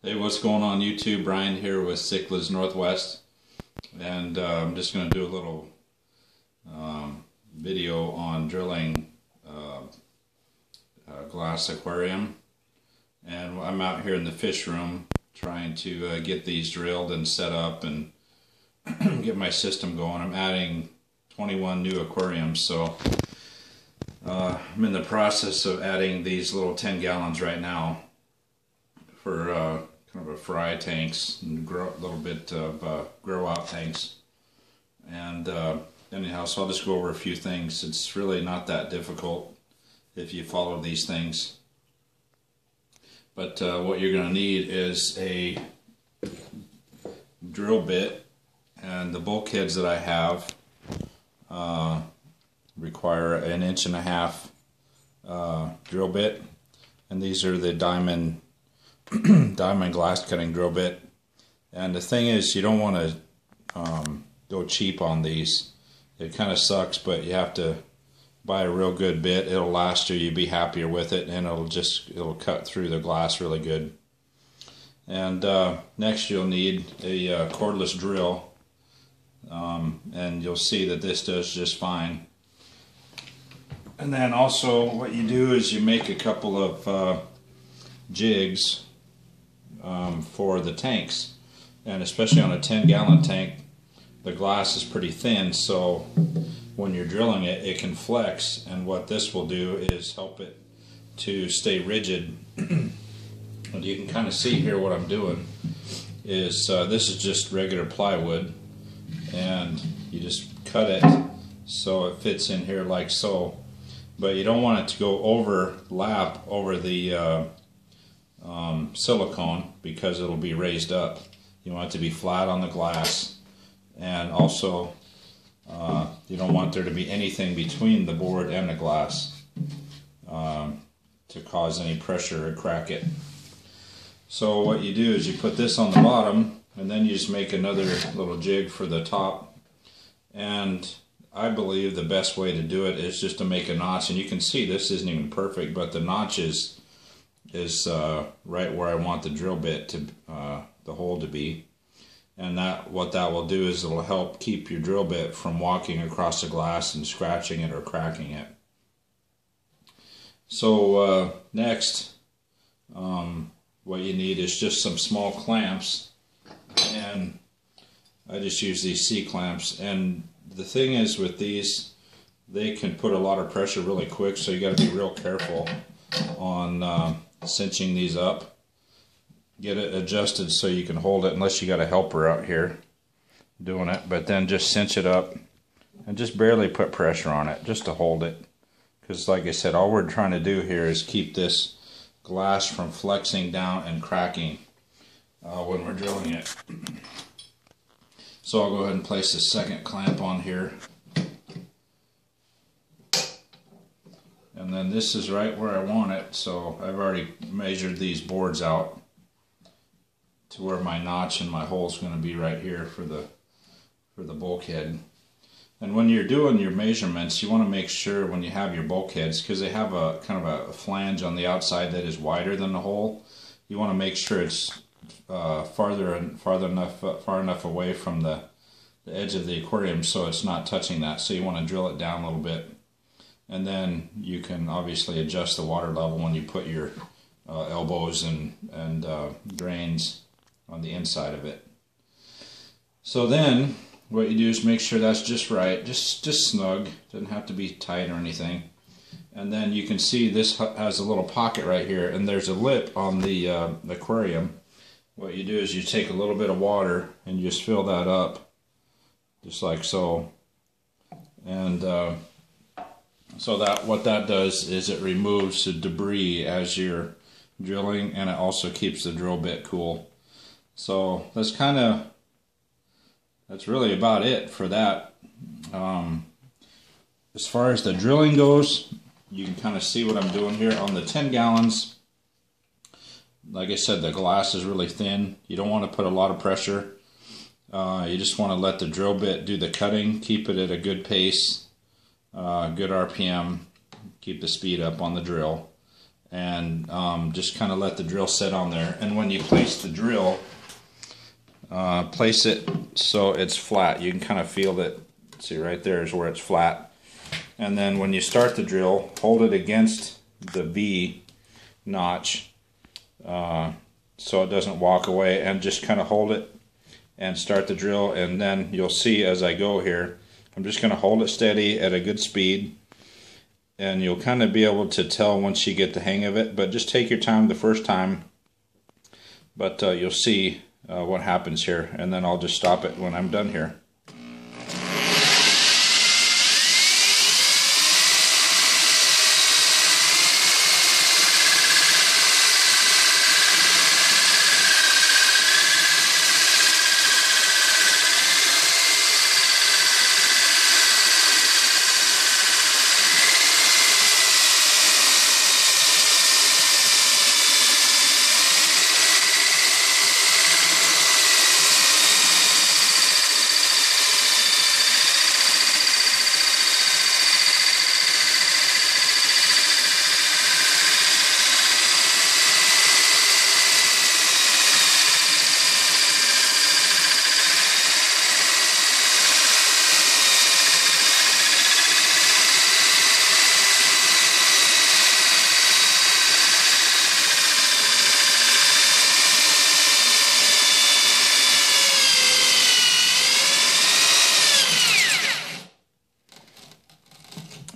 Hey, what's going on YouTube? Brian here with Cichlids Northwest, and I'm just going to do a little video on drilling a glass aquarium. And I'm out here in the fish room trying to get these drilled and set up and get my system going. I'm adding 21 new aquariums, so I'm in the process of adding these little 10 gallons right now for kind of a fry tanks and a little bit of grow out tanks. And anyhow, so I'll just go over a few things. It's really not that difficult if you follow these things. But what you're going to need is a drill bit, and the bulkheads that I have require an 1.5 inch drill bit, and these are the diamond glass cutting drill bit. And the thing is, you don't want to go cheap on these. It kind of sucks, but you have to buy a real good bit. It'll last you, you'll be happier with it, and it'll cut through the glass really good. And next you'll need a cordless drill, and you'll see that this does just fine. And then also what you do is you make a couple of jigs for the tanks, and especially on a 10-gallon tank, the glass is pretty thin, so when you're drilling it, it can flex, and what this will do is help it to stay rigid. And you can kind of see here what I'm doing is this is just regular plywood, and you just cut it so it fits in here like so, but you don't want it to go overlap over the silicone, because it'll be raised up. You want it to be flat on the glass, and also you don't want there to be anything between the board and the glass to cause any pressure or crack it. So what you do is you put this on the bottom, and then you just make another little jig for the top. And I believe the best way to do it is just to make a notch, and you can see this isn't even perfect, but the notch is right where I want the drill bit to the hole to be. And what that will do is it'll help keep your drill bit from walking across the glass and scratching it or cracking it. So next, what you need is just some small clamps, and I just use these C-clamps. And the thing is with these, they can put a lot of pressure really quick, so you got to be real careful on cinching these up. Get it adjusted so you can hold it, unless you got a helper out here doing it, but then just cinch it up and just barely put pressure on it just to hold it, because like I said, all we're trying to do here is keep this glass from flexing down and cracking when we're drilling it. So I'll go ahead and place the second clamp on here, and then this is right where I want it. So I've already measured these boards out to where my notch and my hole is going to be right here for the bulkhead. And when you're doing your measurements, you want to make sure when you have your bulkheads, because they have a kind of a flange on the outside that is wider than the hole, you want to make sure it's far enough away from the edge of the aquarium so it's not touching that. So you want to drill it down a little bit, and then you can obviously adjust the water level when you put your elbows and drains on the inside of it. So then what you do is make sure that's just right, just snug, doesn't have to be tight or anything. And then you can see this has a little pocket right here, and there's a lip on the aquarium. What you do is you take a little bit of water and you just fill that up, just like so. And so what that does is it removes the debris as you're drilling, and it also keeps the drill bit cool. So that's really about it for that. As far as the drilling goes, you can kind of see what I'm doing here on the 10 gallons. Like I said, the glass is really thin. You don't want to put a lot of pressure. You just want to let the drill bit do the cutting, keep it at a good pace, good RPM, keep the speed up on the drill. and just kind of let the drill sit on there. And when you place the drill, place it so it's flat. You can kind of feel that. See, right there is where it's flat. And then when you start the drill, hold it against the V notch so it doesn't walk away, and just kind of hold it and start the drill. And then you'll see as I go here, I'm just going to hold it steady at a good speed, and you'll kind of be able to tell once you get the hang of it. But just take your time the first time, but you'll see what happens here, and then I'll just stop it when I'm done here.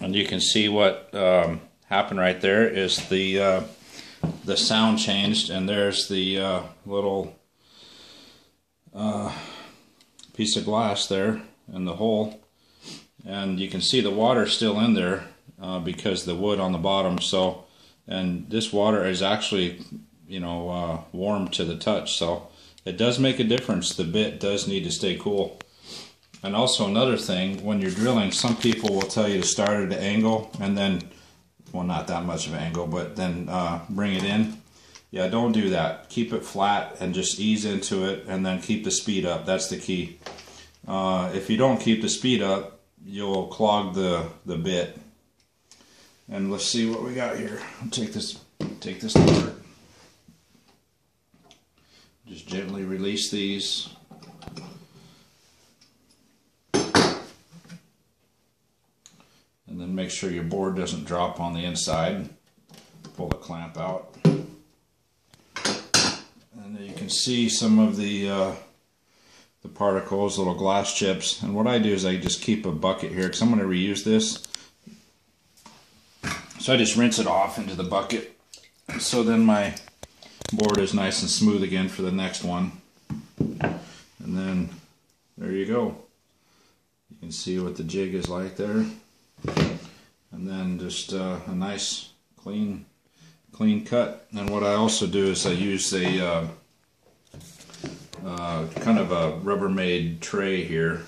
And you can see what happened right there is the sound changed, and there's the little piece of glass there in the hole, and you can see the water still in there because the wood on the bottom. So, and this water is actually, you know, warm to the touch, so it does make a difference. The bit does need to stay cool. And also another thing, when you're drilling, some people will tell you to start at an angle and then, well, not that much of an angle, but then bring it in. Yeah, don't do that. Keep it flat and just ease into it, and then keep the speed up. That's the key. If you don't keep the speed up, you'll clog the bit. And let's see what we got here. I'll take this apart. Just gently release these. And then make sure your board doesn't drop on the inside. Pull the clamp out. And you can see some of the particles, little glass chips. And what I do is I just keep a bucket here, because I'm going to reuse this. So I just rinse it off into the bucket. So then my board is nice and smooth again for the next one. And then there you go. You can see what the jig is like there. And then just a nice clean cut. And what I also do is I use a kind of a Rubbermaid tray here,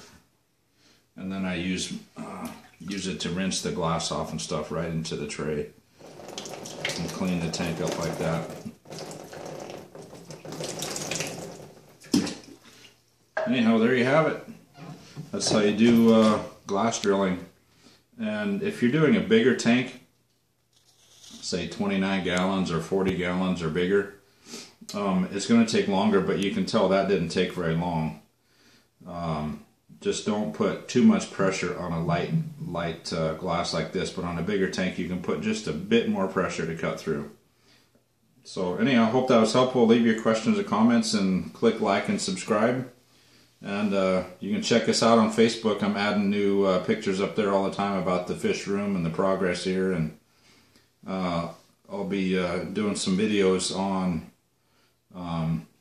and then I use it to rinse the glass off and stuff right into the tray and clean the tank up like that. Anyhow, there you have it. That's how you do glass drilling. And if you're doing a bigger tank, say 29 gallons or 40 gallons or bigger, it's going to take longer, but you can tell that didn't take very long. Just don't put too much pressure on a light glass like this, but on a bigger tank you can put just a bit more pressure to cut through. So anyhow, I hope that was helpful. Leave your questions or comments and click like and subscribe. And you can check us out on Facebook. I'm adding new pictures up there all the time about the fish room and the progress here. And I'll be doing some videos on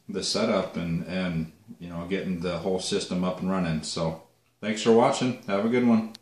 the setup and you know, getting the whole system up and running. So thanks for watching. Have a good one.